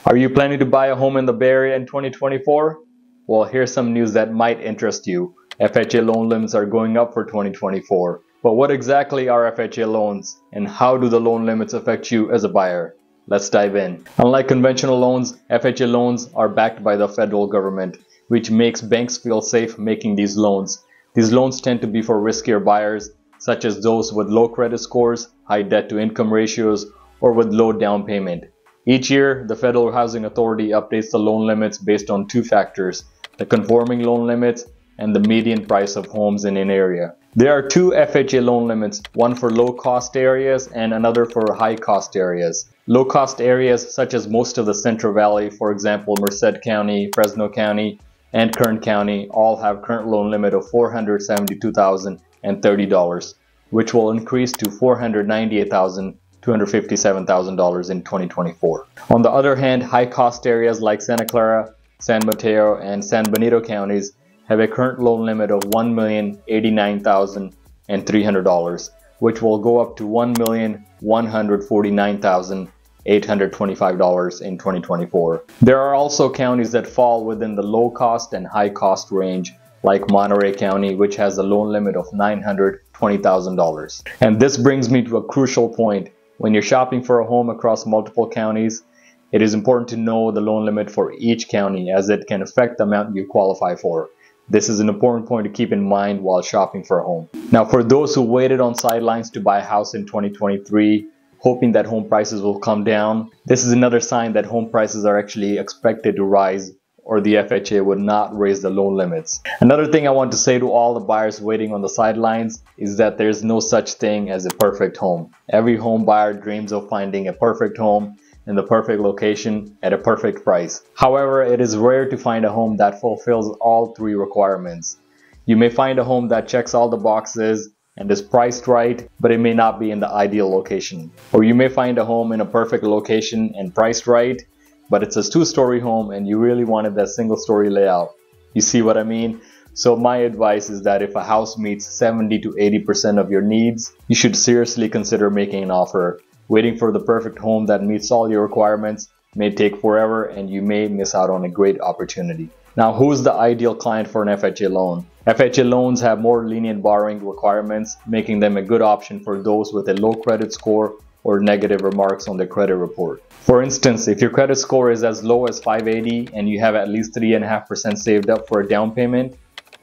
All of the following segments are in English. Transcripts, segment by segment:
Are you planning to buy a home in the Bay Area in 2024? Well, here's some news that might interest you. FHA loan limits are going up for 2024. But what exactly are FHA loans, and how do the loan limits affect you as a buyer? Let's dive in. Unlike conventional loans, FHA loans are backed by the federal government, which makes banks feel safe making these loans. These loans tend to be for riskier buyers, such as those with low credit scores, high debt-to-income ratios, or with low down payment. Each year, the Federal Housing Authority updates the loan limits based on two factors: the conforming loan limits and the median price of homes in an area. There are two FHA loan limits, one for low-cost areas and another for high-cost areas. Low-cost areas such as most of the Central Valley, for example Merced County, Fresno County, and Kern County, all have current loan limit of $472,030, which will increase to $498,257,000 in 2024. On the other hand, high-cost areas like Santa Clara, San Mateo, and San Benito counties have a current loan limit of $1,089,300, which will go up to $1,149,825 in 2024. There are also counties that fall within the low cost and high cost range, like Monterey County, which has a loan limit of $920,000. And this brings me to a crucial point. When you're shopping for a home across multiple counties, it is important to know the loan limit for each county, as it can affect the amount you qualify for. This is an important point to keep in mind while shopping for a home. Now, for those who waited on sidelines to buy a house in 2023, hoping that home prices will come down, this is another sign that home prices are actually expected to rise, or the FHA would not raise the loan limits. Another thing I want to say to all the buyers waiting on the sidelines is that there's no such thing as a perfect home. Every home buyer dreams of finding a perfect home in the perfect location at a perfect price. However, it is rare to find a home that fulfills all three requirements. You may find a home that checks all the boxes and is priced right, but it may not be in the ideal location. Or you may find a home in a perfect location and priced right, but it's a two-story home and you really wanted that single-story layout. You see what I mean? So my advice is that if a house meets 70 to 80% of your needs, you should seriously consider making an offer. Waiting for the perfect home that meets all your requirements may take forever, and you may miss out on a great opportunity. Now, who's the ideal client for an FHA loan? FHA loans have more lenient borrowing requirements, making them a good option for those with a low credit score or negative remarks on their credit report. For instance, if your credit score is as low as 580 and you have at least 3.5% saved up for a down payment,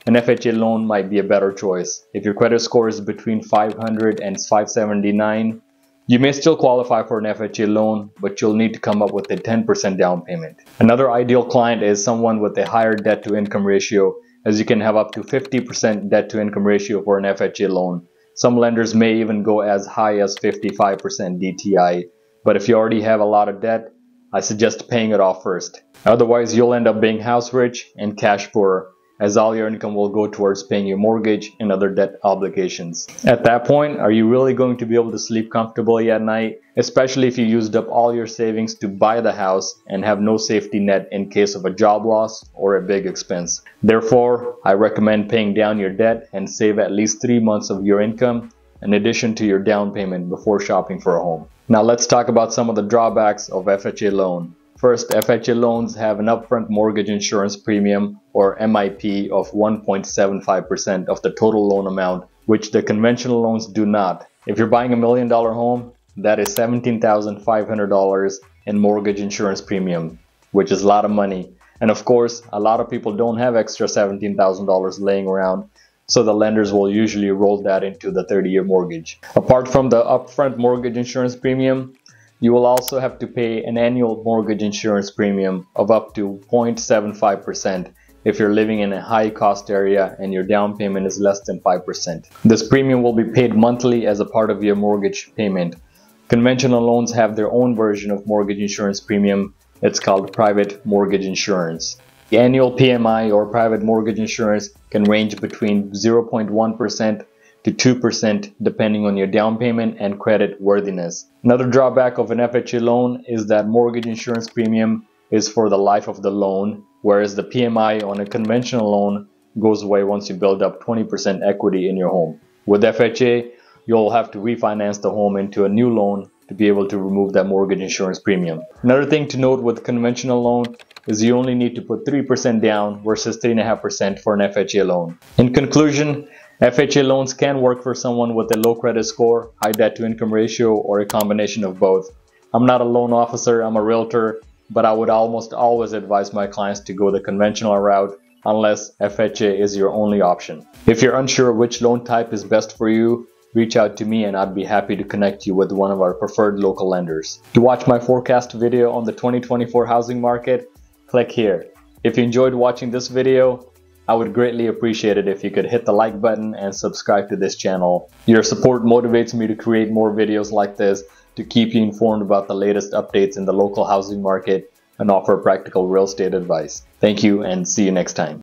an FHA loan might be a better choice. If your credit score is between 500 and 579, you may still qualify for an FHA loan, but you'll need to come up with a 10% down payment. Another ideal client is someone with a higher debt-to-income ratio, as you can have up to 50% debt-to-income ratio for an FHA loan. Some lenders may even go as high as 55% DTI, but if you already have a lot of debt, I suggest paying it off first. Otherwise, you'll end up being house rich and cash poor, as all your income will go towards paying your mortgage and other debt obligations. At that point, are you really going to be able to sleep comfortably at night, especially if you used up all your savings to buy the house and have no safety net in case of a job loss or a big expense? Therefore, I recommend paying down your debt and save at least 3 months of your income in addition to your down payment before shopping for a home. Now let's talk about some of the drawbacks of FHA loan. First, FHA loans have an upfront mortgage insurance premium, or MIP, of 1.75% of the total loan amount, which the conventional loans do not. If you're buying $1 million home, that is $17,500 in mortgage insurance premium, which is a lot of money. And of course, a lot of people don't have extra $17,000 laying around, so the lenders will usually roll that into the 30-year mortgage. Apart from the upfront mortgage insurance premium, you will also have to pay an annual mortgage insurance premium of up to 0.75% if you're living in a high cost area and your down payment is less than 5%. This premium will be paid monthly as a part of your mortgage payment. Conventional loans have their own version of mortgage insurance premium. It's called private mortgage insurance. The annual PMI, or private mortgage insurance, can range between 0.1% to 2% depending on your down payment and credit worthiness. Another drawback of an FHA loan is that mortgage insurance premium is for the life of the loan, whereas the PMI on a conventional loan goes away once you build up 20% equity in your home. With FHA, you'll have to refinance the home into a new loan to be able to remove that mortgage insurance premium. Another thing to note with conventional loan is you only need to put 3% down versus 3.5% for an FHA loan. In conclusion, FHA loans can work for someone with a low credit score, high debt to income ratio, or a combination of both. I'm not a loan officer, I'm a realtor, but I would almost always advise my clients to go the conventional route unless FHA is your only option. If you're unsure which loan type is best for you, reach out to me and I'd be happy to connect you with one of our preferred local lenders. To watch my forecast video on the 2024 housing market, click here. If you enjoyed watching this video, I would greatly appreciate it if you could hit the like button and subscribe to this channel. Your support motivates me to create more videos like this to keep you informed about the latest updates in the local housing market and offer practical real estate advice. Thank you and see you next time.